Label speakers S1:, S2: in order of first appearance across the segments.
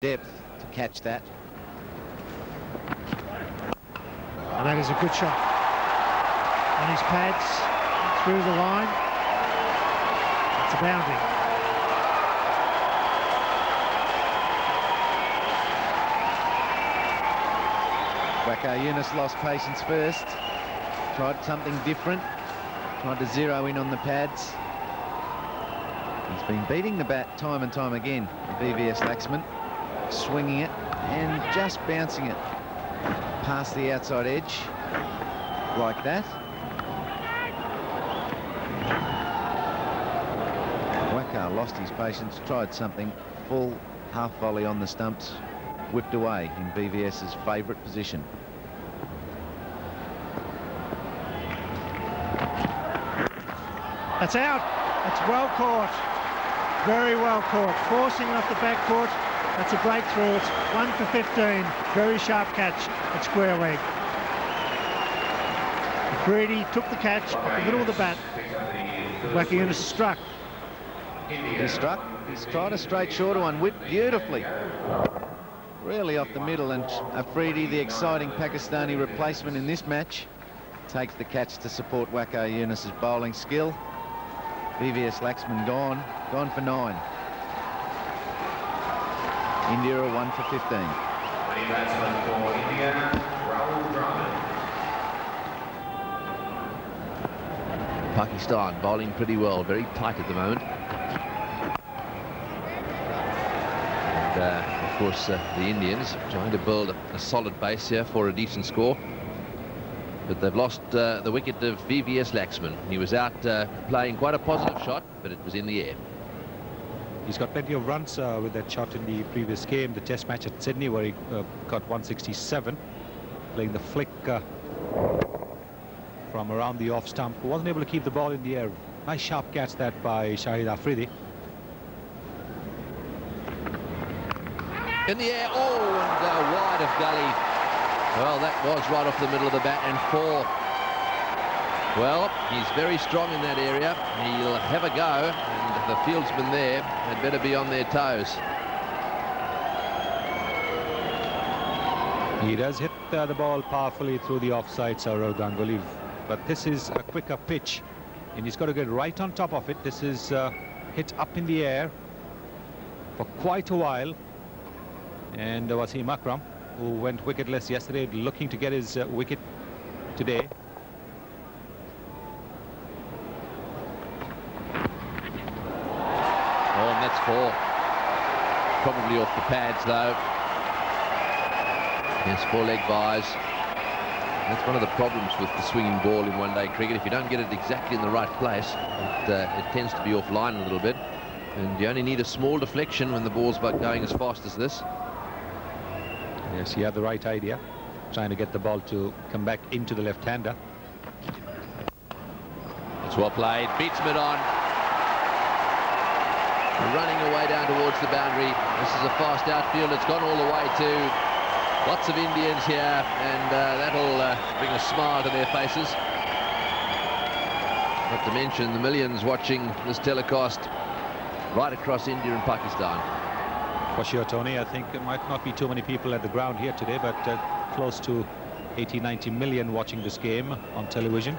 S1: depth to catch that.
S2: And that is a good shot. On his pads, through the line. It's a boundary.
S1: Waqar Younis lost patience first. Tried something different. Tried to zero in on the pads. He's been beating the bat time and time again, VVS Laxman. Swinging it and just bouncing it past the outside edge like that. Waqar lost his patience, tried something, full half volley on the stumps, whipped away in VVS's favourite position.
S2: That's out. That's well caught. Very well caught. Forcing it off the back foot. That's a breakthrough. It's 1 for 15. Very sharp catch at square leg. Afridi took the catch at the middle of the bat. Waqar Younis struck.
S1: He struck. He's tried a straight shorter one. Whipped beautifully. Really off the middle. And Afridi, the exciting Pakistani replacement in this match, takes the catch to support Waqar Younis's bowling skill. VVS Laxman gone for 9. India are 1 for 15.
S3: Pakistan bowling pretty well, very tight at the moment. And of course the Indians trying to build a solid base here for a decent score. But they've lost the wicket of VVS Laxman. He was out playing quite a positive shot, but it was in the air.
S4: He's got plenty of runs with that shot in the previous game, the test match at Sydney, where he got 167, playing the flick from around the off stump. Wasn't able to keep the ball in the air. Nice sharp catch that by Shahid Afridi.
S3: In the air, oh, and wide of Gully. Well, that was right off the middle of the bat and 4. Well, he's very strong in that area. He'll have a go, and the fieldsmen there had better be on their toes.
S4: He does hit the ball powerfully through the offside, Sourav Ganguly, but this is a quicker pitch, and he's got to get right on top of it. This is hit up in the air for quite a while, and Wasim Akram, who went wicketless yesterday, looking to get his wicket today.
S3: Oh, and that's 4. Probably off the pads, though. Yes, 4-leg buys. That's one of the problems with the swinging ball in one-day cricket. If you don't get it exactly in the right place, it tends to be offline a little bit. And you only need a small deflection when the ball's going as fast as this.
S4: Yes, he had the right idea, trying to get the ball to come back into the left-hander.
S3: It's well played, beats mid-on. Running away down towards the boundary. This is a fast outfield. It's gone all the way to lots of Indians here, and that'll bring a smile to their faces. Not to mention the millions watching this telecast right across India and Pakistan.
S4: For sure, Tony, I think there might not be too many people at the ground here today, but close to 80-90 million watching this game on television.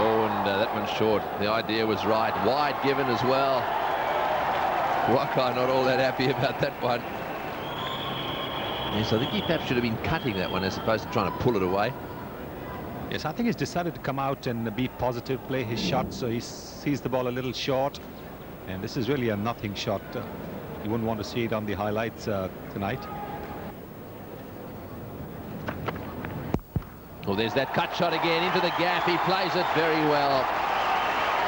S3: Oh, and that one's short. The idea was right. Wide given as well. Waqar not all that happy about that one. Yes, I think he perhaps should have been cutting that one as opposed to trying to pull it away.
S4: Yes, I think he's decided to come out and be positive, play his shot, so he sees the ball a little short. And this is really a nothing shot. You wouldn't want to see it on the highlights tonight.
S3: Well, there's that cut shot again into the gap. He plays it very well.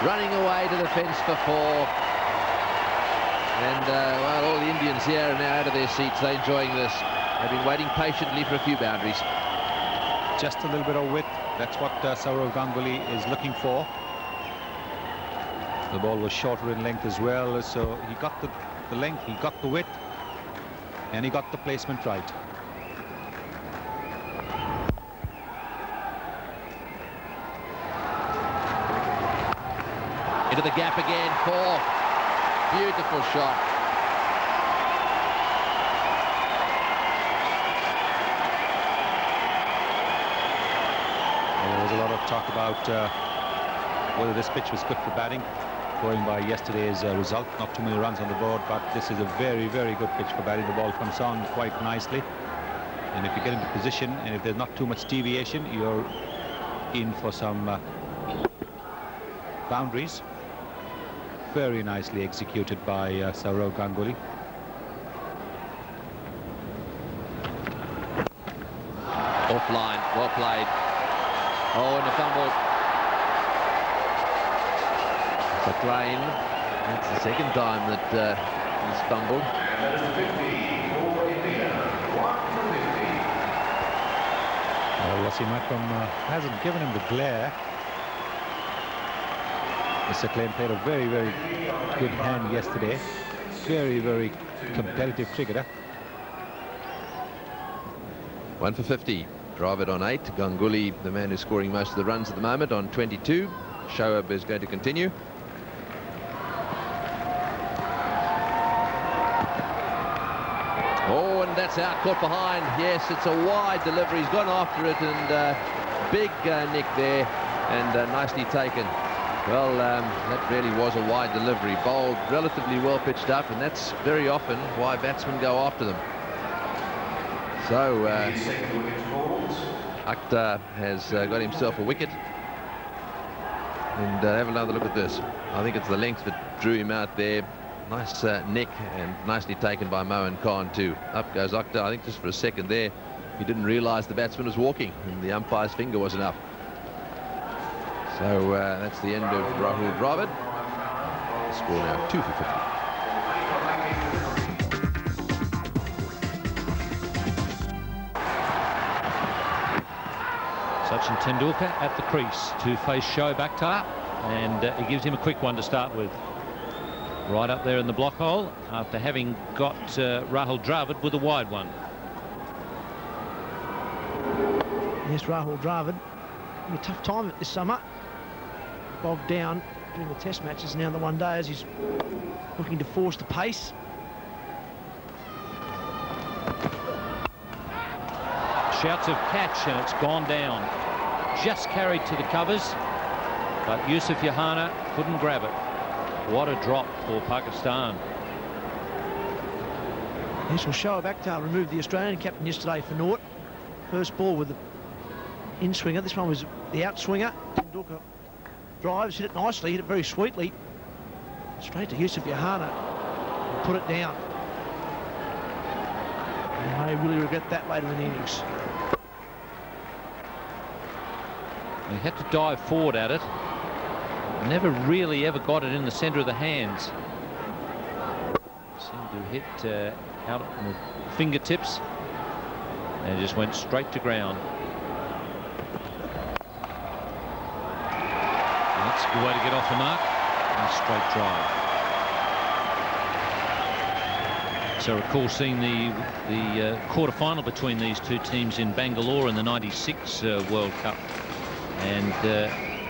S3: Running away to the fence for 4. And, well, all the Indians here are now out of their seats. They're enjoying this. They've been waiting patiently for a few boundaries.
S4: Just a little bit of width. That's what Sourav Ganguly is looking for. The ball was shorter in length as well, so he got the length, he got the width, and he got the placement right.
S3: Into the gap again, 4. Beautiful shot.
S4: There was a lot of talk about whether this pitch was good for batting, going by yesterday's result. Not too many runs on the board, but this is a very, very good pitch for batting. The ball comes on quite nicely, and if you get into position and if there's not too much deviation, you're in for some boundaries. Very nicely executed by Sourav Ganguly.
S3: Offline, well played. Oh, and a fumble. McLean, that's the second time that he's fumbled.
S4: Wasim Akram hasn't given him the glare. Mr. Klein played a very, very good hand yesterday. Very, very competitive cricketer.
S3: 1 for 50. Dravid on 8. Ganguly, the man who's scoring most of the runs at the moment, on 22. Shoaib is going to continue. Oh, and that's out, caught behind. Yes, it's a wide delivery. He's gone after it, and big nick there, and nicely taken. Well, that really was a wide delivery. Bowled relatively well pitched up, and that's very often why batsmen go after them. So Akhtar has got himself a wicket. And have another look at this. I think it's the length that drew him out there. Nice nick, and nicely taken by Moin Khan too. Up goes Akhtar. I think just for a second there, he didn't realise the batsman was walking, and the umpire's finger wasn't up. So that's the end of Rahul Dravid. The score now 2 for 50.
S5: Sachin Tendulkar at the crease to face Shoaib Akhtar, and he gives him a quick one to start with. Right up there in the block hole after having got Rahul Dravid with a wide one.
S2: Yes, Rahul Dravid, a tough time of it this summer. Bogged down during the test matches, now the one day as he's looking to force the pace.
S5: Shouts of catch, and it's gone down. Just carried to the covers, but Yusuf Yohana couldn't grab it. What a drop for Pakistan.
S2: Yes, well, Shoaib Akhtar removed the Australian captain yesterday for naught. First ball with the in-swinger. This one was the out-swinger. Tendulkar drives, hit it nicely, hit it very sweetly. Straight to Yusuf Yohana. And put it down. He may really regret that later in the innings.
S5: He had to dive forward at it. Never really ever got it in the centre of the hands. Seemed to hit out on the fingertips, and it just went straight to ground. And that's a good way to get off the mark. And a straight drive. So recall seeing the quarter-final between these two teams in Bangalore in the '96 World Cup, and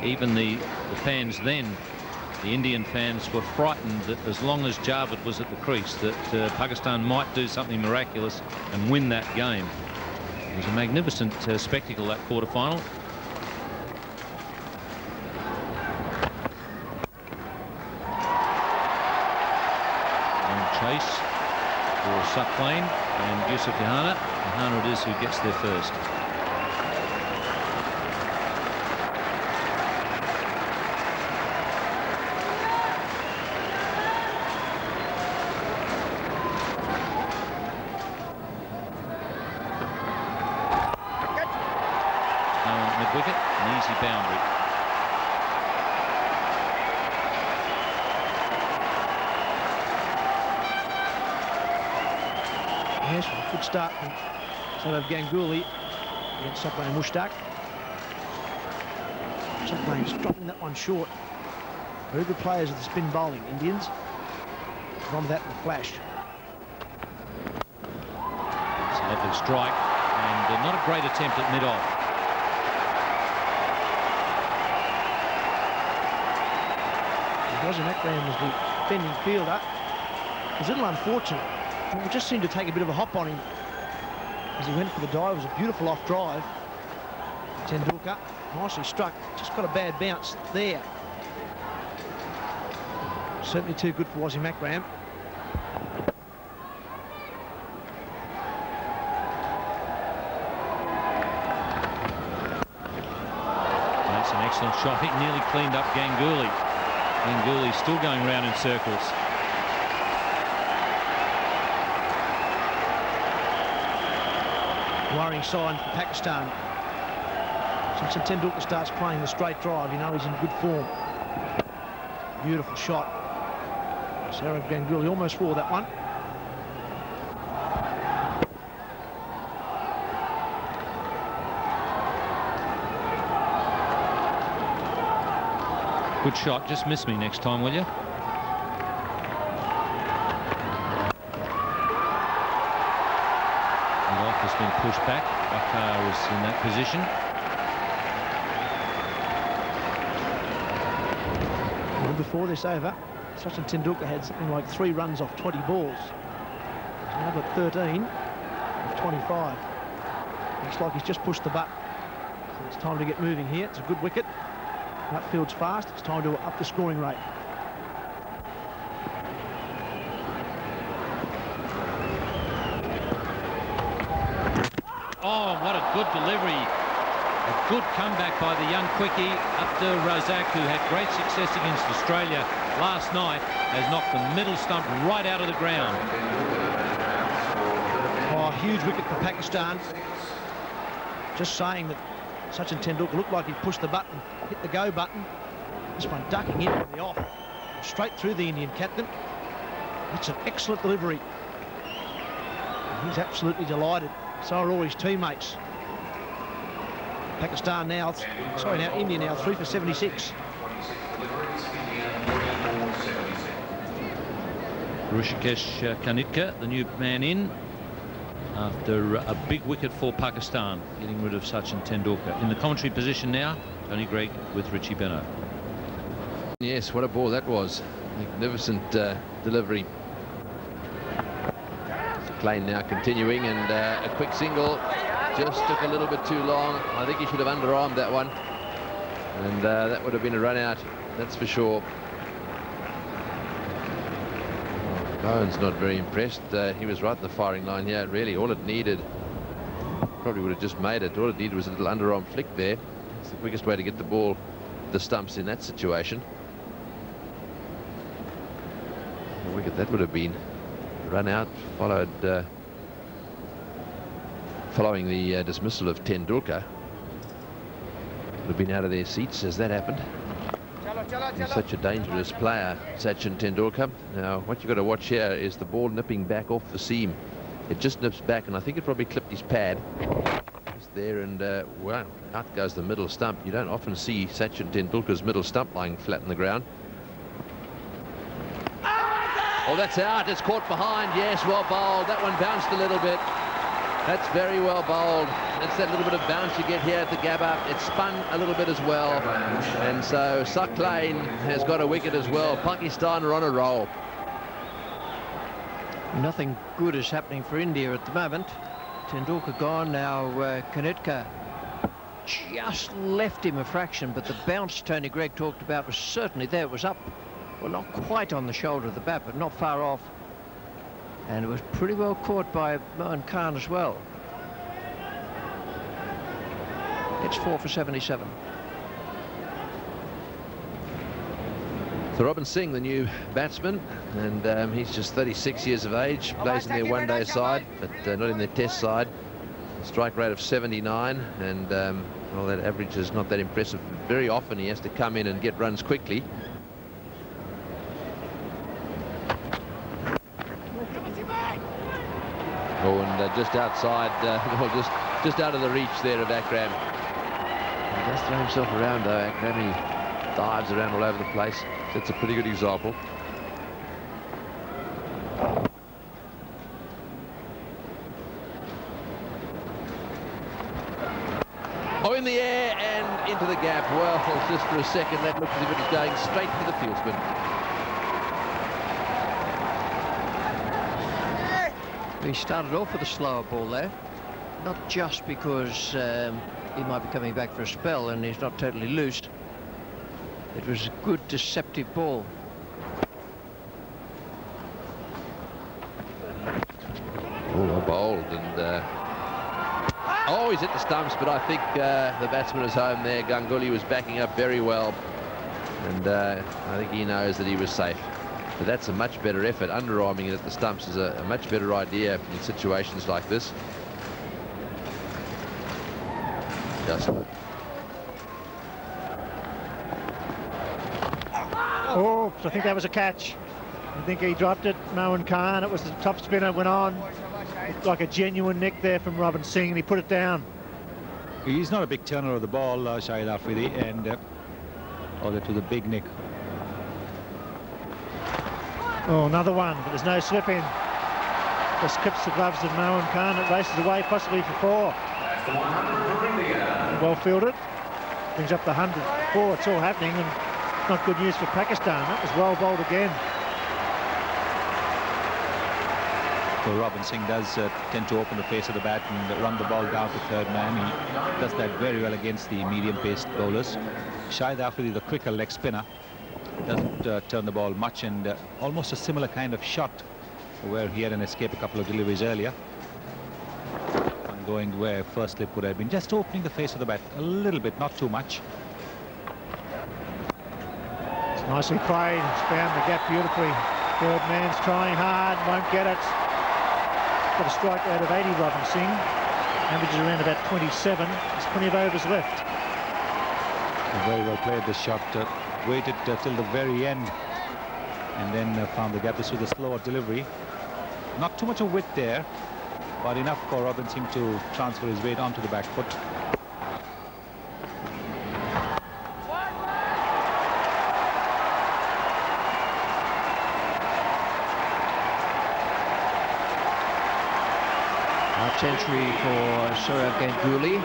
S5: even the fans then, the Indian fans, were frightened that as long as Dravid was at the crease, that Pakistan might do something miraculous and win that game. It was a magnificent spectacle, that quarter-final. Chase for Suckling and Yusuf Yohana. Yohana it is who gets there first. Mid-wicket, an easy boundary.
S2: Yes, a good start from Sourav Ganguly against Suckling Mushtaq. Suckling's dropping that one short. Very good players of the spin bowling, Indians. From that, the flash.
S5: It's a lovely strike, and not a great attempt at mid-off.
S2: Wazim Akram was the defending fielder. It was a little unfortunate. It just seemed to take a bit of a hop on him as he went for the dive. It was a beautiful off drive. Tendulkar nicely struck, just got a bad bounce there. Certainly too good for Wazim Akram.
S5: That's an excellent shot. He nearly cleaned up Ganguly. Ganguly still going round in circles.
S2: Worrying sign for Pakistan. Since Tendulkar starts playing the straight drive, you know he's in good form. Beautiful shot. Sourav Ganguly almost wore that one.
S5: Good shot. Just miss me next time, will you? The off has been pushed back. Bakar is in that position.
S2: Well, before this over, Sachin Tendulkar had something like 3 runs off 20 balls. He's now got 13 of 25. Looks like he's just pushed the button. So it's time to get moving here. It's a good wicket. That field's fast. It's time to up the scoring rate.
S5: Oh, what a good delivery. A good comeback by the young quickie. Abdur Razak, who had great success against Australia last night, has knocked the middle stump right out of the ground.
S2: Oh, huge wicket for Pakistan. Just saying that Sachin Tendulkar looked like he pushed the button, hit the go button. This one ducking in from the off. Straight through the Indian captain. It's an excellent delivery. He's absolutely delighted. So are all his teammates. Pakistan now, India now 3 for 76.
S5: Hrishikesh Kanitka, the new man in, after a big wicket for Pakistan, getting rid of Sachin Tendulkar. In the commentary position now, Tony Greig with Richie Benaud.
S3: Yes, what a ball that was. Magnificent delivery. Klein now continuing, and a quick single. Just took a little bit too long. I think he should have underarmed that one. And that would have been a run out, that's for sure. Bowen's not very impressed. He was right in the firing line here. Really, all it needed, probably would have just made it. All it needed was a little underarm flick there. It's the quickest way to get the ball, the stumps in that situation. A wicket that would have been. Run out, followed following the dismissal of Tendulkar. Would have been out of their seats as that happened. He's such a dangerous player, Sachin Tendulkar. Now, what you've got to watch here is the ball nipping back off the seam. It just nips back, and I think it probably clipped his pad. Just there, and wow, out goes the middle stump. You don't often see Sachin Tendulkar's middle stump lying flat on the ground. Oh, that's out. It's caught behind. Yes, well bowled. That one bounced a little bit. That's very well bowled. That's that little bit of bounce you get here at the Gabba. It spun a little bit as well. And so Saqlain has got a wicket as well. Pakistan are on a roll.
S6: Nothing good is happening for India at the moment. Tendulkar gone now. Kanitka just left him a fraction, but the bounce Tony Greig talked about was certainly there. It was up. Well, not quite on the shoulder of the bat, but not far off. And it was pretty well caught by Mohan Khan as well. It's 4 for 77.
S3: So Robin Singh, the new batsman, and he's just 36 years of age, plays in their one-day side, but not in their test side. Strike rate of 79, and well, that average is not that impressive. Very often he has to come in and get runs quickly. Oh, and just outside, well, just out of the reach there of Akram. He does throw himself around, though, Akram. He dives around all over the place. That's a pretty good example. Oh, in the air and into the gap. Well, just for a second, that looked as if it was going straight for the fieldsman.
S6: He started off with a slower ball there, not just because he might be coming back for a spell and he's not totally loose. It was a good deceptive ball.
S3: Oh, well bowled, and oh, he's hit the stumps, but I think the batsman is home there. Ganguly was backing up very well, and I think he knows that he was safe. But that's a much better effort. Underarming it at the stumps is a much better idea in situations like this. Just
S7: Oh, I think that was a catch. I think he dropped it. Mohan Khan, it was the top spinner, went on. Looked like a genuine nick there from Robin Singh, and he put it down.
S4: He's not a big turner of the ball, Shahid Afridi, and all that to the big nick.
S7: Oh, another one, but there's no slip in. Just clips the gloves of Mohan Khan. It races away, possibly for 4. Well fielded. Brings up the 104. It's all happening, and not good news for Pakistan. That was well bowled again.
S4: So Robin Singh does tend to open the face of the bat and run the ball down to third man. He does that very well against the medium-paced bowlers. Shahid Afridi, the quicker leg spinner, doesn't turn the ball much, and almost a similar kind of shot where he had an escape a couple of deliveries earlier. And going where first slip would have been, just opening the face of the bat a little bit, not too much.
S7: It's nicely played. It's found the gap beautifully. Third man's trying hard, won't get it. Got a strike out of 80, Robin Singh. Averages around about 27. There's plenty of overs left.
S4: Very well played this shot. Waited till the very end and then found the gap. This was a slower delivery. Not too much of width there, but enough for Robin Singh to transfer his weight onto the back foot.
S6: Century for Sourav Ganguly.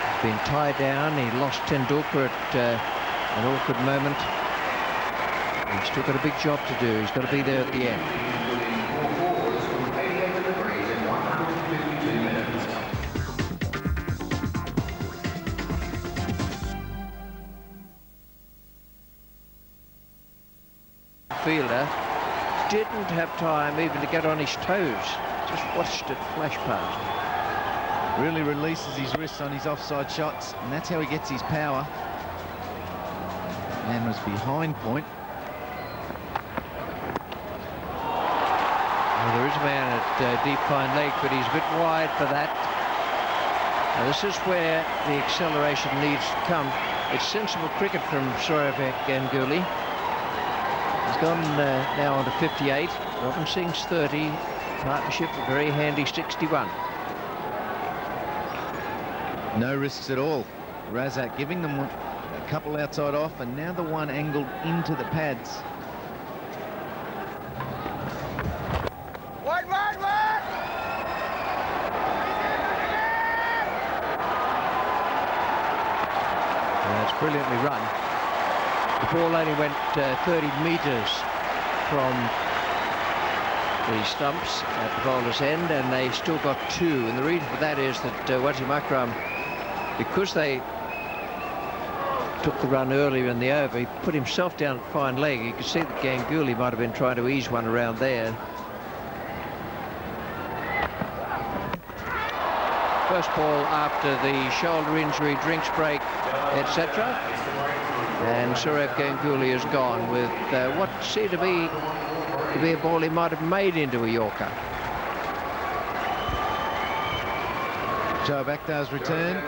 S6: He's been tied down. He lost Tendulkar at an awkward moment. He's still got a big job to do. He's got to be there at the end. Fielder didn't have time even to get on his toes. Just watched it flash past.
S1: Really releases his wrists on his offside shots, and that's how he gets his power. Man was behind point.
S6: Well, there is a man at deep fine leg, but he's a bit wide for that. Now, this is where the acceleration needs to come. It's sensible cricket from Sourav Ganguly. He's gone now on to 58. Robin Singh's 30. Partnership, a very handy 61.
S1: No risks at all. Razak giving them a couple outside off, and now the one angled into the pads.
S8: Wide, wide, wide!
S6: Well, that's brilliantly run. The ball only went 30 metres from the stumps at the bowler's end, and they still got 2. And the reason for that is that Wasim Akram, because they took the run earlier in the over, he put himself down at fine leg. You could see that Ganguly might have been trying to ease one around there. First ball after the shoulder injury, drinks break, etc. And Sourav Ganguly is gone with what seemed to be a ball he might have made into a Yorker.
S1: Joe Akhtar's return.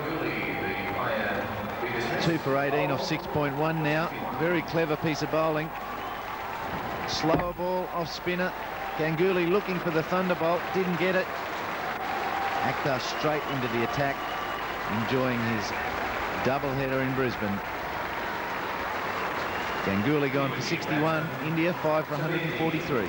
S1: 2 for 18 off 6.1 now. Very clever piece of bowling. Slower ball off spinner. Ganguly looking for the thunderbolt, didn't get it. Akhtar straight into the attack, enjoying his doubleheader in Brisbane. Ganguly gone for 61, India 5 for 143.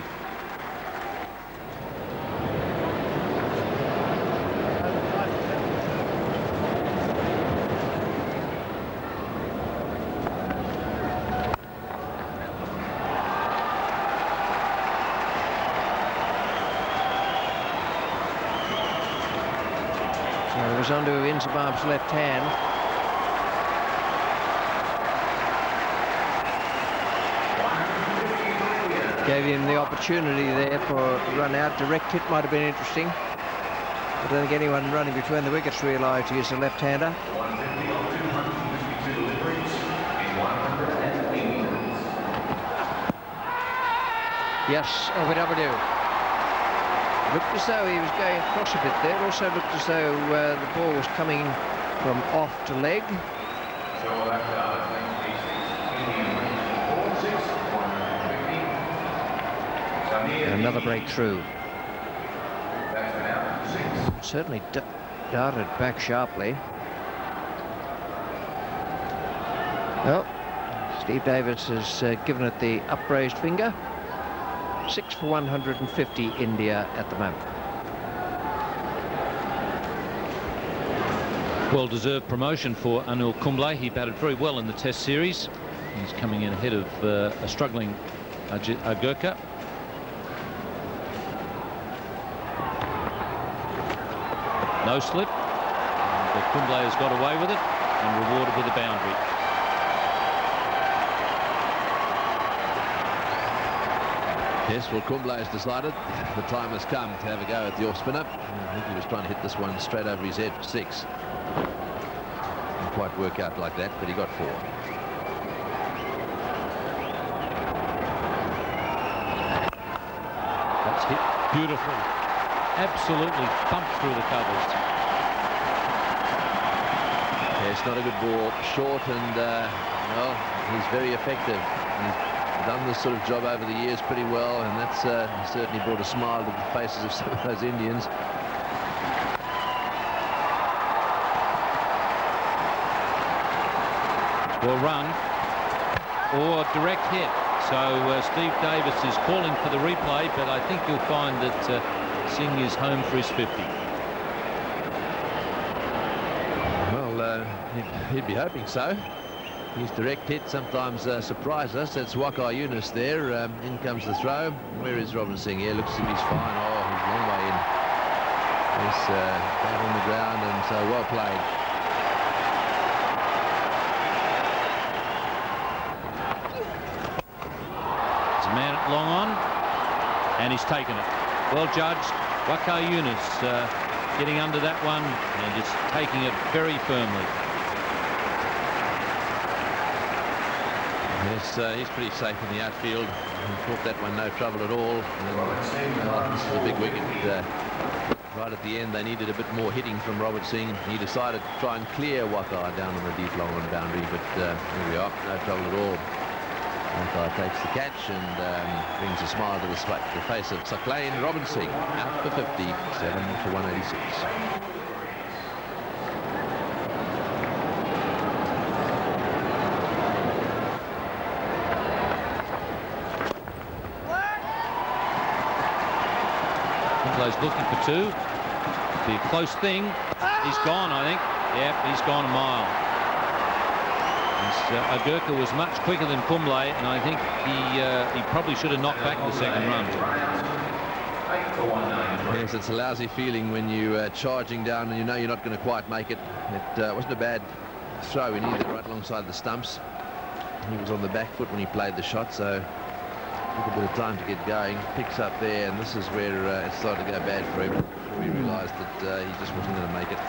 S6: goes onto Inzamam's left hand. Gave him the opportunity there for a run out. Direct hit might have been interesting. I don't think anyone running between the wickets realised he is a left-hander. Yes, LBW. Looked as though he was going across a bit there. Also looked as though the ball was coming from off to leg. And another breakthrough. Certainly darted back sharply. Well, Steve Davis has given it the upraised finger. 6 for 150 India at the moment.
S5: Well-deserved promotion for Anil Kumble. He batted very well in the Test series. He's coming in ahead of a struggling Agarkar. No slip. But Kumble has got away with it and rewarded with a boundary.
S3: Yes, well, Kumble has decided the time has come to have a go at the off-spinner. I think he was trying to hit this one straight over his head for 6. Didn't quite work out like that, but he got 4.
S5: That's hit beautifully. Absolutely thumped through the covers.
S3: Yeah, it's not a good ball. Short and, well, he's very effective. He's done this sort of job over the years pretty well, and that's certainly brought a smile to the faces of some of those Indians.
S5: Well run or direct hit. So Steve Davis is calling for the replay, but I think you'll find that Singh is home for his 50.
S3: Well, he'd be hoping so. His direct hit sometimes surprise us. That's Waqar Younis there. In comes the throw. Where is Robin Singh? Here looks as if he's fine. Oh, he's a long way in. He's down on the ground, and so well played.
S5: There's a man at long on, and he's taken it. Well judged. Waqar Younis getting under that one and just taking it very firmly.
S3: Yes, he's pretty safe in the outfield. He caught that one no trouble at all. And, this is a big wicket. Right at the end, they needed a bit more hitting from Robert Singh. He decided to try and clear Waqar down on the deep long on boundary, but here we are, no trouble at all. Waqar takes the catch and brings a smile to the face of Saqlain. Robin Singh out for 50, 7 for 186.
S5: Kumble's looking for 2. Be a close thing. He's gone, I think. Yep, he's gone a mile. Agarkar was much quicker than Kumble, and I think he probably should have knocked back the second run.
S3: Yes, it's a lousy feeling when you're charging down and you know you're not going to quite make it. It wasn't a bad throw in either, right alongside the stumps. He was on the back foot when he played the shot, so took a bit of time to get going. Picks up there, and this is where it started to go bad for him. We realised that he just wasn't going to make it.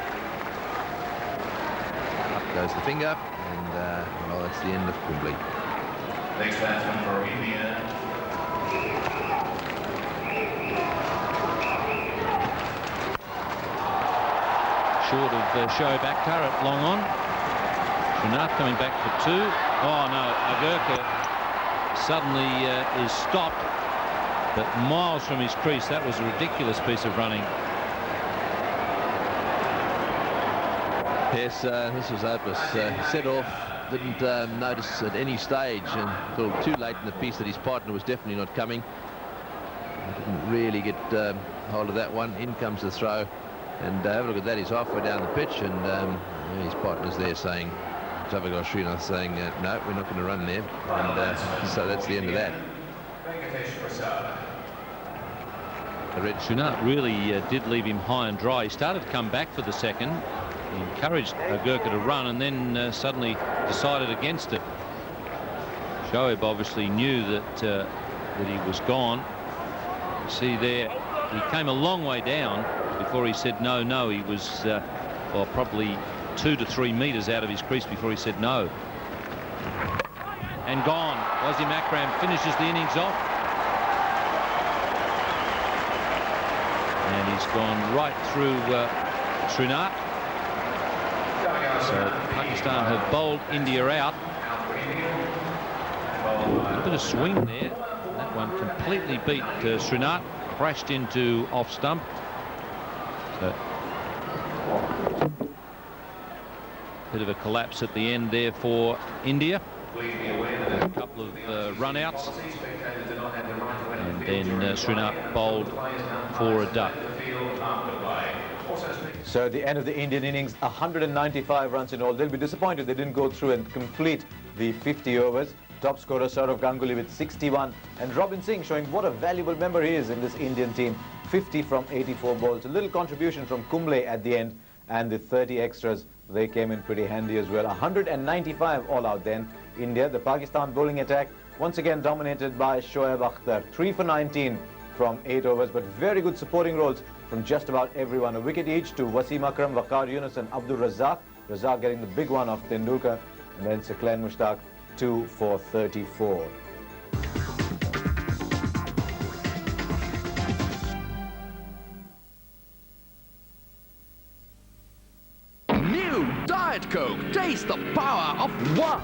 S3: Up goes the finger, and well, that's the end of Kumble.
S8: Next batsman for India.
S5: Short of Shoaib Akhtar at long on. Srinath coming back for 2. Oh no, Agarkar suddenly is stopped, but miles from his crease. That was a ridiculous piece of running.
S3: Yes, this was hopeless. Set off, didn't notice at any stage until too late in the piece that his partner was definitely not coming. Didn't really get hold of that one. In comes the throw, and have a look at that. He's halfway down the pitch, and his partner's there saying, Javagal Srinath saying, no, we're not going to run there, and so that's the end of that.
S5: Srinath really did leave him high and dry. He started to come back for the second, He encouraged Gurkha to run and then suddenly decided against it. Shoaib obviously knew that he was gone. You see there, he came a long way down before he said no, no. He was, well, probably 2 to 3 metres out of his crease before he said no. And gone. Wasim Akram finishes the innings off. And he's gone right through Srinath. So Pakistan have bowled India out. A bit of swing there. That one completely beat Srinath. Crashed into off stump. So, bit of a collapse at the end there for India. A couple of run outs. And then Srinath bowled for a duck.
S9: So at the end of the Indian innings, 195 runs in all. They'll be disappointed they didn't go through and complete the 50 overs. Top scorer Sourav Ganguly with 61, and Robin Singh showing what a valuable member he is in this Indian team. 50 from 84 balls. A little contribution from Kumble at the end, and the 30 extras, they came in pretty handy as well. 195 all out then. India, the Pakistan bowling attack, once again dominated by Shoaib Akhtar. 3 for 19 from 8 overs, but very good supporting roles from just about everyone. A wicket each to Wasim Akram, Waqar Yunus and Abdul Razzaq. Razzaq getting the big one off Tendulkar, and then Saqlain Mushtaq, 2 for 34.
S3: New Diet Coke. Taste the power of one.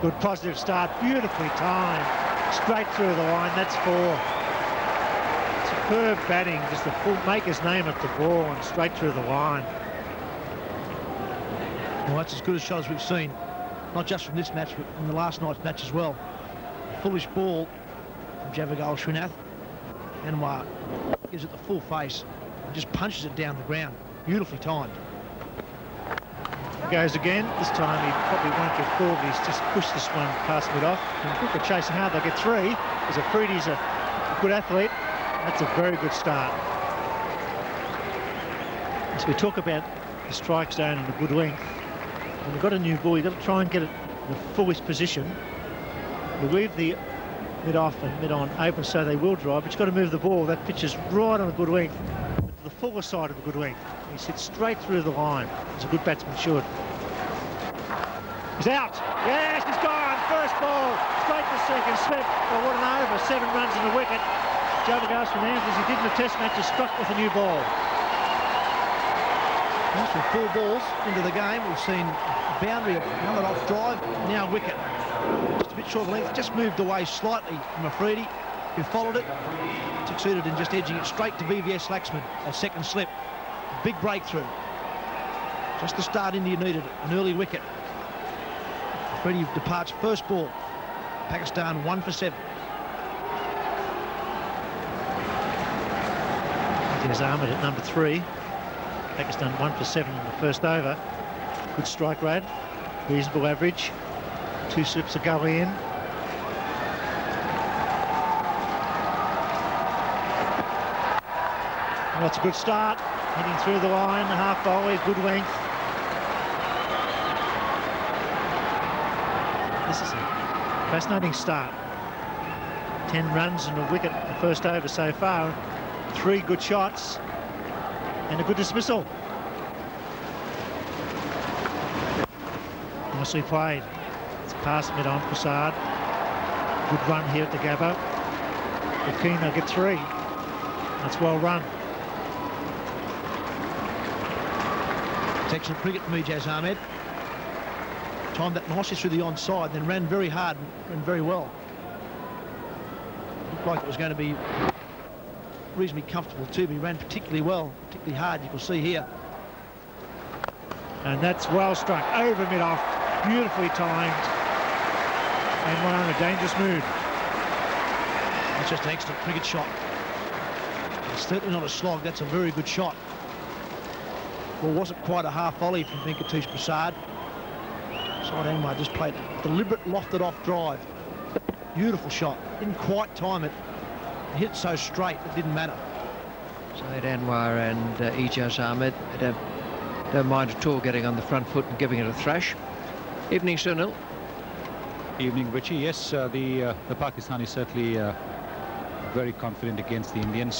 S7: Good positive start, beautifully timed. Straight through the line, that's 4. Superb batting, just the full maker's name at the ball and straight through the line.
S2: Well, that's as good a shot as we've seen, not just from this match, but from the last night's match as well. Foolish ball from Javagal Srinath. Anwar gives it the full face and just punches it down the ground. Beautifully timed.
S7: Goes again. This time he probably won't get called. He's just pushed this one past mid-off. And Booker chasing hard. They'll get 3. As Afridi's a good athlete. That's a very good start. As we talk about the strike zone and the good length, when you've got a new ball, you've got to try and get it in the fullest position. You leave the mid-off and mid-on open so they will drive, but you've got to move the ball. That pitch is right on a good length, to the fuller side of a good length. He sits straight through the line, as a good batsman should. He's out. Yes, he's gone. First ball, straight to second. Smith, oh, what an over. 7 runs and a wicket. Javagal Srinath, as he did in the test match, is struck with a new ball.
S2: That's with 4 balls into the game. We've seen boundary, another off drive, now wicket. Just a bit short of length, just moved away slightly from Afridi, who followed it. Succeeded in just edging it straight to VVS Laxman, a second slip. Big breakthrough. Just the start India needed, an early wicket. Afridi departs first ball. Pakistan 1 for 7.
S7: There's Ahmed at number 3. Pakistan 1 for 7 in the first over. Good strike rate, reasonable average. 2 slips of gully in. Well, that's a good start. Hitting through the line, half volley, good length. This is a fascinating start. 10 runs and a wicket the first over so far. 3 good shots and a good dismissal. Nicely played. It's past mid-on Prasad. Good run here at the Gabba. They're keen, they'll get 3. That's well run.
S2: It's excellent cricket from Ijaz Ahmed. Timed that nicely through the onside, then ran very hard and very well. Looked like it was going to be reasonably comfortable too, but he ran particularly well, particularly hard, you can see here.
S7: And that's well struck over mid-off, beautifully timed, and one on a dangerous move.
S2: That's just an excellent cricket shot. It's certainly not a slog, that's a very good shot. Well, wasn't quite a half volley from Venkatesh Prasad. Side Anwar just played a deliberate lofted off drive. Beautiful shot, didn't quite time it. He hit it so straight it didn't matter.
S6: Saeed Anwar and Ijaz Ahmed don't mind at all getting on the front foot and giving it a thrash. Evening, Sunil.
S4: Evening, Richie. Yes, the Pakistanis certainly very confident against the Indians.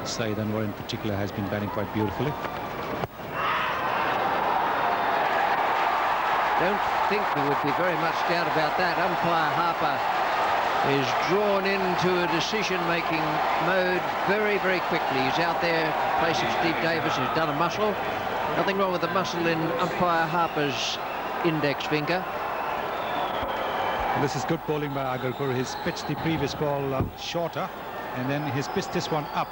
S4: Saeed Anwar in particular has been batting quite beautifully.
S6: Don't think there would be very much doubt about that. Umpire Harper is drawn into a decision-making mode very, very quickly. He's out there in place of Steve Davis, who's done a muscle. Nothing wrong with the muscle in umpire Harper's index finger.
S4: This is good bowling by Agarkar. He's pitched the previous ball shorter, and then he's pitched this one up,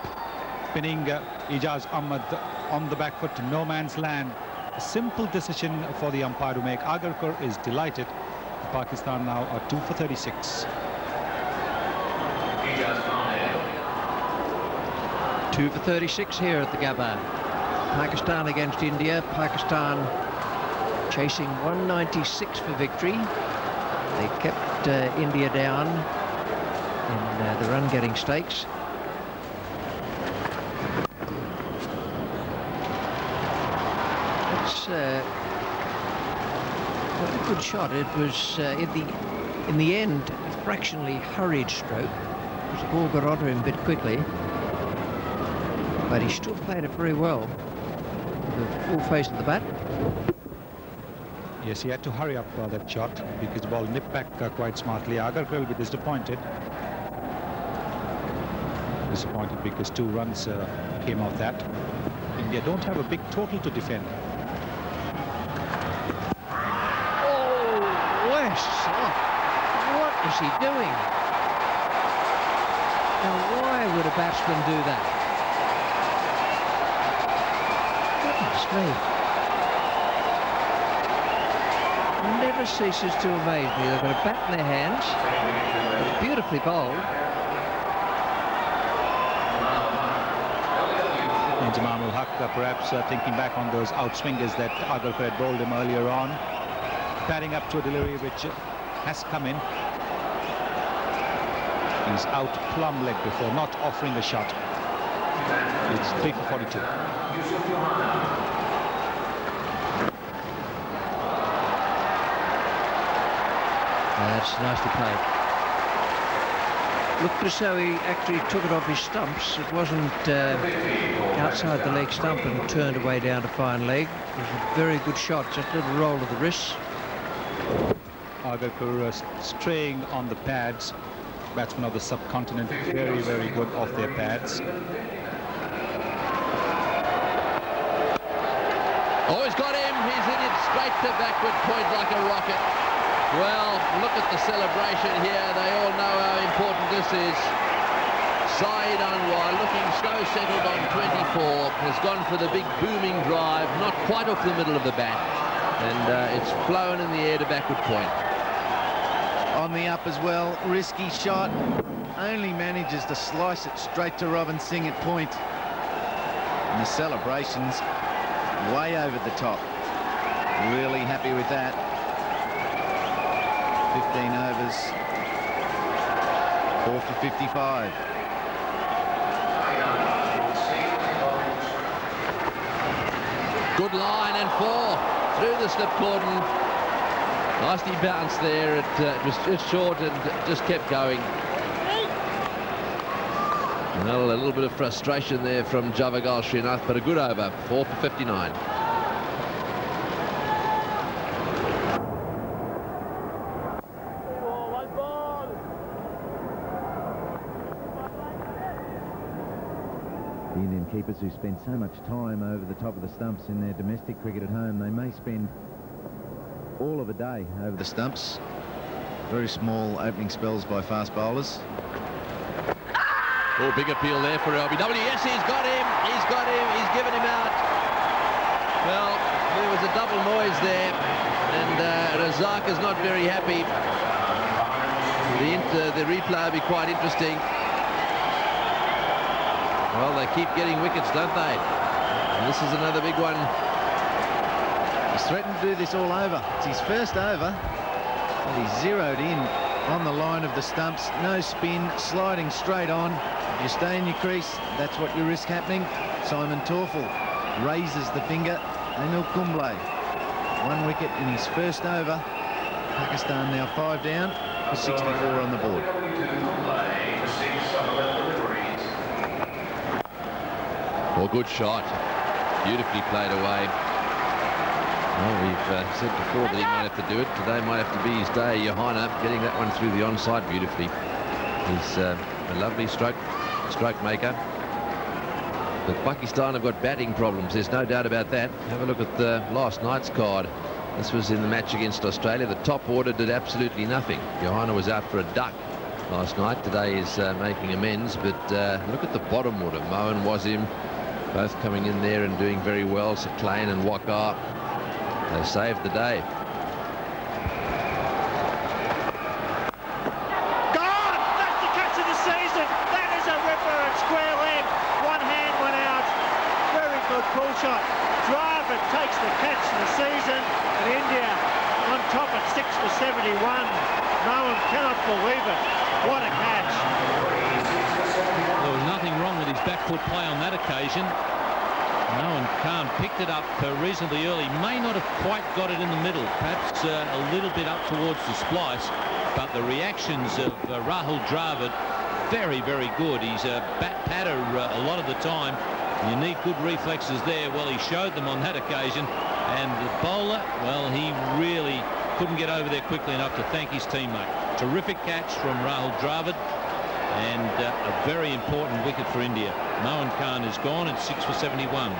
S4: pinning Ijaz Ahmed on the back foot to no man's land. A simple decision for the umpire to make. Agarkar is delighted. Pakistan now are 2 for 36.
S6: 2 for 36 here at the Gabba. Pakistan against India. Pakistan chasing 196 for victory. They kept India down in the run-getting stakes. It's quite a good shot. It was in the end a fractionally hurried stroke. The ball got onto him a bit quickly, but he still played it very well with the full face of the bat.
S4: Yes, he had to hurry up that shot because the ball nipped back quite smartly. Agarkar will be disappointed. Disappointed because 2 runs came off that. India don't have a big total to defend.
S6: Oh, West! Oh, what is he doing? Now, why would a batsman do that? Goodness me. Never ceases to amaze me. They've got a bat in their hands. It's beautifully bowled.
S4: Inzamam ul Haq perhaps thinking back on those outswingers that Agarkar had bowled him earlier on. Batting up to a delivery which has come in. He's out plumb leg before, not offering a shot. It's 3 for 42.
S6: That's nicely played. Looked as though he actually took it off his stumps. It wasn't outside the leg stump and turned away down to fine leg. It was a very good shot, just a little roll of the wrists.
S4: Agarkar straying on the pads. Batsmen of the subcontinent, very, very good off their pads.
S3: Oh, he's got him. He's in it straight to backward point like a rocket. Well, look at the celebration here. They all know how important this is. Saeed Anwar, looking so settled on 24, has gone for the big booming drive, not quite off the middle of the bat, and it's flown in the air to backward point.
S1: On the up as well, risky shot, only manages to slice it straight to Robin Singh at point. And the celebrations way over the top. Really happy with that. 15 overs, 4 for 55.
S3: Good line and 4 through the slip cordon. Nicely bounced there. It was just short and just kept going. A little bit of frustration there from Javagal Srinath, but a good over, 4 for 59.
S1: The Indian keepers who spend so much time over the top of the stumps in their domestic cricket at home, they may spend all of a day over the stumps. Very small opening spells by fast bowlers.
S3: Oh, big appeal there for LBW. Yes, he's got him. He's got him. He's given him out. Well, there was a double noise there, and Razak is not very happy. The replay will be quite interesting. Well, they keep getting wickets, don't they? And this is another big one.
S1: He's threatened to do this all over. It's his first over, but he's zeroed in on the line of the stumps. No spin, sliding straight on. If you stay in your crease, that's what you risk happening. Simon Torfel raises the finger. Anil Kumble, 1 wicket in his first over. Pakistan now 5 down for 64 on the board.
S3: Well, good shot. Beautifully played away. Well, we've said before that he might have to do it. Today might have to be his day. Johanna getting that one through the onside beautifully. He's a lovely stroke maker. But Pakistan have got batting problems. There's no doubt about that. Have a look at the last night's card. This was in the match against Australia. The top order did absolutely nothing. Johanna was out for a duck last night. Today is making amends. But look at the bottom order. Mohan, Wasim, both coming in there and doing very well. Saklayne and Waqar. They saved the day.
S7: Gone! That's the catch of the season. That is a ripper at square leg. One hand, one out. Very good pull shot. Dravid takes the catch of the season. And India on top at 6 for 71. No one cannot believe it. What a catch.
S5: There was nothing wrong with his back foot play on that occasion. Mohan Khan picked it up reasonably early. May not have quite got it in the middle, perhaps a little bit up towards the splice, but the reactions of Rahul Dravid, very, very good. He's a bat patter a lot of the time. You need good reflexes there. Well, he showed them on that occasion. And the bowler, well, he really couldn't get over there quickly enough to thank his teammate. Terrific catch from Rahul Dravid. And a very important wicket for India. Mohan Khan is gone at 6 for 71.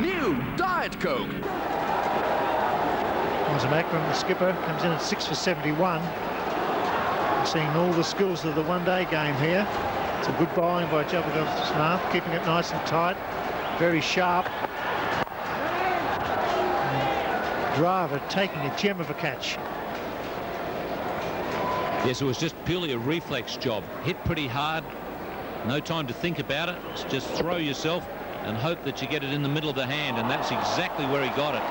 S3: New Diet Coke.
S7: Wasim Akram, the skipper, comes in at 6 for 71. Seeing all the skills of the one-day game here. It's a good bowling by Javagal Smart, keeping it nice and tight, very sharp. Dravid taking a gem of a catch.
S5: Yes, it was just purely a reflex job. Hit pretty hard, no time to think about it. Just throw yourself and hope that you get it in the middle of the hand, and that's exactly where he got it.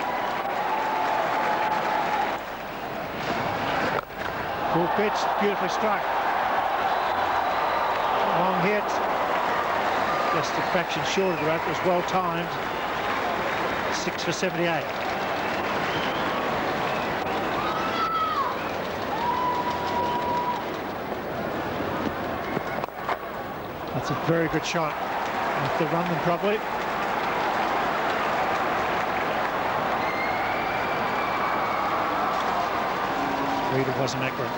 S7: Full pitch, beautifully struck. Long hit. Just a fraction short of the rope. It was well timed. 6 for 78. That's a very good shot. Have to run them properly. Reader Wasim Akram.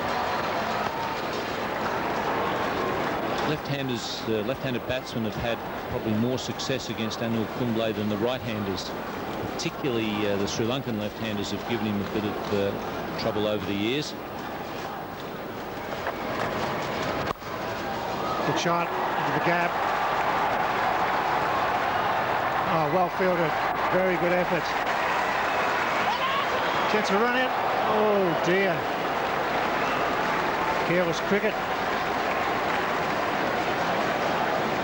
S5: Left-handed batsmen have had probably more success against Anil Kumble than the right-handers. Particularly the Sri Lankan left-handers have given him a bit of trouble over the years.
S7: Good shot into the gap. Oh, well fielded. Very good effort. Chance to run in. Oh dear. Careless cricket.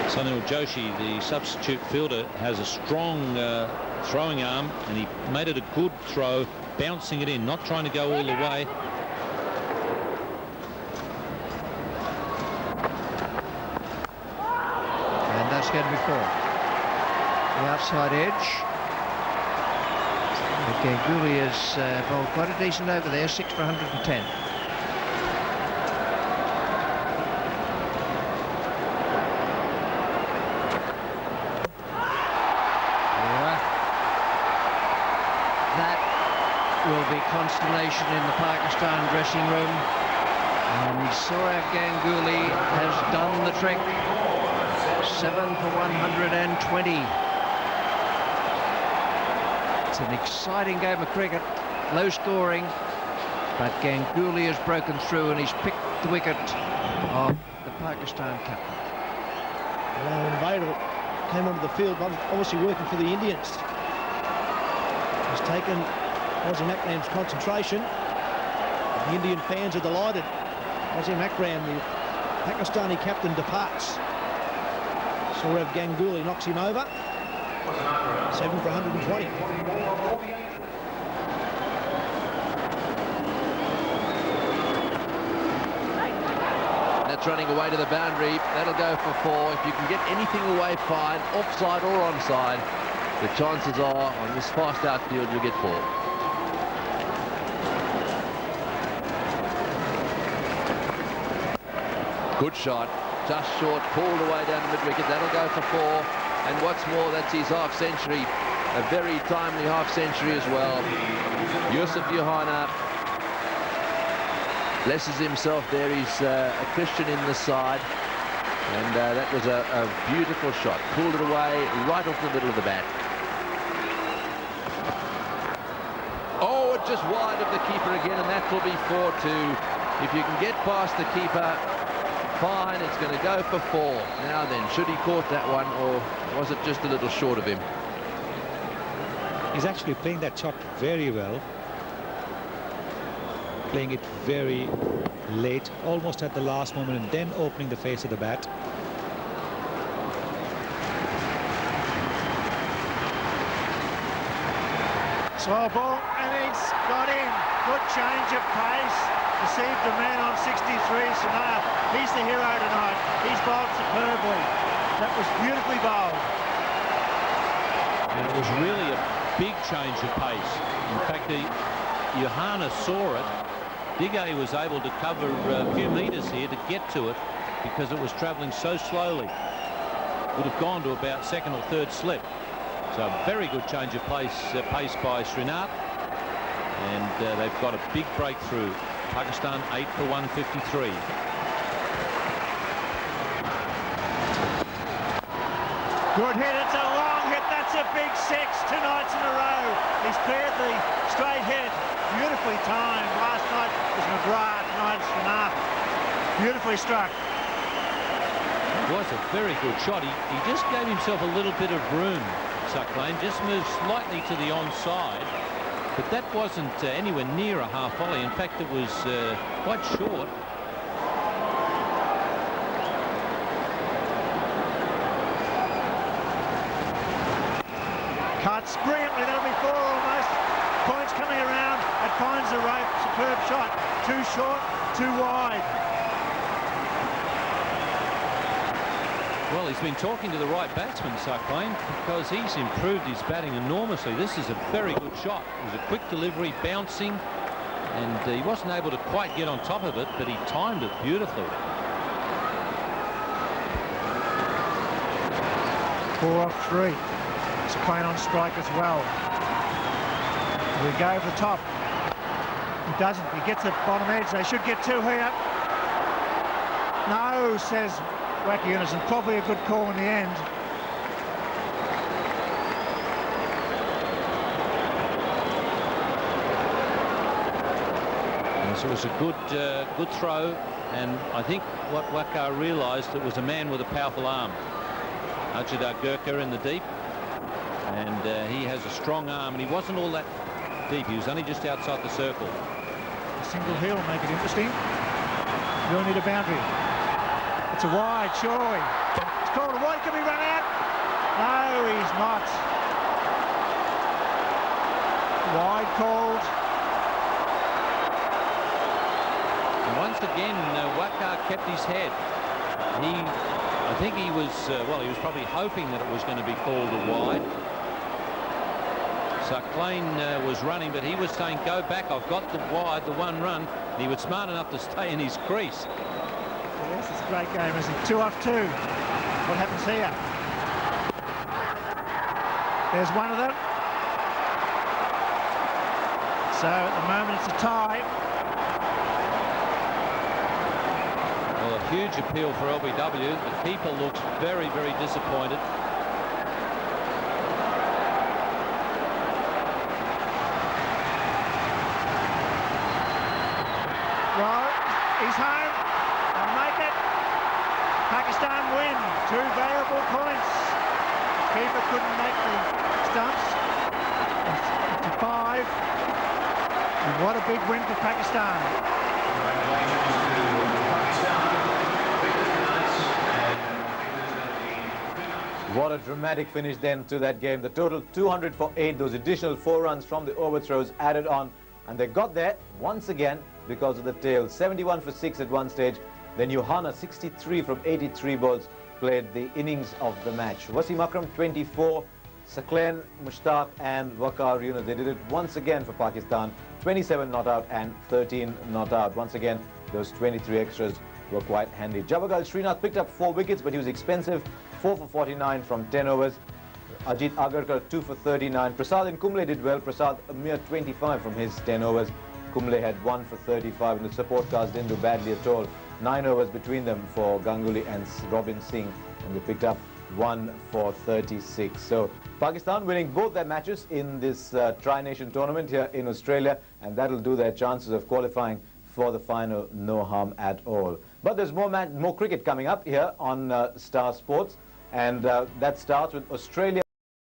S5: Sunil Joshi, the substitute fielder, has a strong throwing arm, and he made it a good throw, bouncing it in, not trying to go all the way.
S6: And that's going to be 4. The outside edge. Ganguly has bowled quite a decent over there, 6 for 110. That will be consternation in the Pakistan dressing room. And Sourav Ganguly has done the trick. 7 for 120. It's an exciting game of cricket, low scoring, but Ganguly has broken through and he's picked the wicket of the Pakistan captain.
S2: Alan Vadal came onto the field, obviously working for the Indians. He's taken Wasim Akram's concentration. The Indian fans are delighted. Wasim Akram, the Pakistani captain, departs. Sourav Ganguly knocks him over. 7 for 120.
S3: That's running away to the boundary. That'll go for 4. If you can get anything away, fine. Offside or onside, the chances are on this fast outfield you'll get 4. Good shot. Just short. Pulled away down the mid-wicket. That'll go for 4. And what's more, that's his half-century. A very timely half-century as well. Yusuf Yohana blesses himself there. He's a Christian in the side. And that was a beautiful shot. Pulled it away right off the middle of the bat. Oh, just wide of the keeper again, and that will be 4-2. If you can get past the keeper, fine, it's going to go for 4. Now then, should he caught that one, or was it just a little short of him?
S4: He's actually playing that shot very well. Playing it very late, almost at the last moment, and then opening the face of the bat.
S7: Slow ball, and he's got in. Good change of pace. Received the man on 63, Sanar. He's the hero tonight. He's bowled superbly. That was beautifully bowled.
S5: And it was really a big change of pace. In fact, Yohana saw it. Digay was able to cover a few metres here to get to it because it was travelling so slowly. Would have gone to about second or third slip. So a very good change of pace by Srinath. And they've got a big breakthrough. Pakistan 8 for 153.
S7: Good hit. It's a long hit. That's a big 6 2 nights in a row. He's cleared the straight hit. Beautifully timed. Last night was McGrath. Tonight it's Srinath. Beautifully struck.
S5: It was a very good shot. He just gave himself a little bit of room, Suck Lane. Just moved slightly to the onside. But that wasn't anywhere near a half volley. In fact, it was quite short.
S7: Cuts brilliantly. That'll be 4 almost. Points coming around and finds the rope. Superb shot. Too short, too wide.
S5: Well, he's been talking to the right batsman, Sucklane, because he's improved his batting enormously. This is a very good shot. It was a quick delivery, bouncing, and he wasn't able to quite get on top of it, but he timed it beautifully.
S7: 4 off 3. It's a plane on strike as well. We go over the top. He doesn't. He gets the bottom edge. They should get 2 here. No, says Wacky Unison. Probably a good call in the end.
S5: So it was a good throw, and I think what Wakar realised, it was a man with a powerful arm. Ajidar Gurkha in the deep, and he has a strong arm, and he wasn't all that deep. He was only just outside the circle.
S7: A single heel will make it interesting. You'll need a boundary. It's a wide, surely. It's called a wide. Can he run out? No, he's not. Wide called.
S5: And once again, Wakar kept his head. I think he was, well, he was probably hoping that it was going to be called a wide. Sucklane was running, but he was saying, go back, I've got the wide, the one run. And he was smart enough to stay in his crease.
S7: Yes, it's a great game, isn't it? 2 off 2. What happens here? There's one of them. So at the moment it's a tie.
S5: Well, a huge appeal for LBW. The keeper looks very, very disappointed.
S7: Well, he's home. They'll make it. Pakistan win. 2 valuable points. The keeper couldn't make the stumps. It's 55. And what a big win for Pakistan.
S9: What a dramatic finish then to that game. The total 200 for 8, those additional 4 runs from the overthrows added on. And they got there once again because of the tail. 71 for 6 at one stage. Then Johanna, 63 from 83 balls, played the innings of the match. Wasim Akram, 24. Saqlain, Mushtaq and Waqar Yunus, they did it once again for Pakistan. 27 not out and 13 not out. Once again, those 23 extras were quite handy. Javagal Srinath picked up 4 wickets, but he was expensive. 4 for 49 from 10 overs. Ajit Agarkar, 2 for 39. Prasad and Kumble did well. Prasad, a mere 25 from his 10 overs. Kumble had 1 for 35, and the support cast didn't do badly at all. 9 overs between them for Ganguly and Robin Singh, and they picked up 1 for 36. So Pakistan winning both their matches in this Tri-Nation tournament here in Australia, and that'll do their chances of qualifying for the final no harm at all. But there's more cricket coming up here on Star Sports, and that starts with Australia.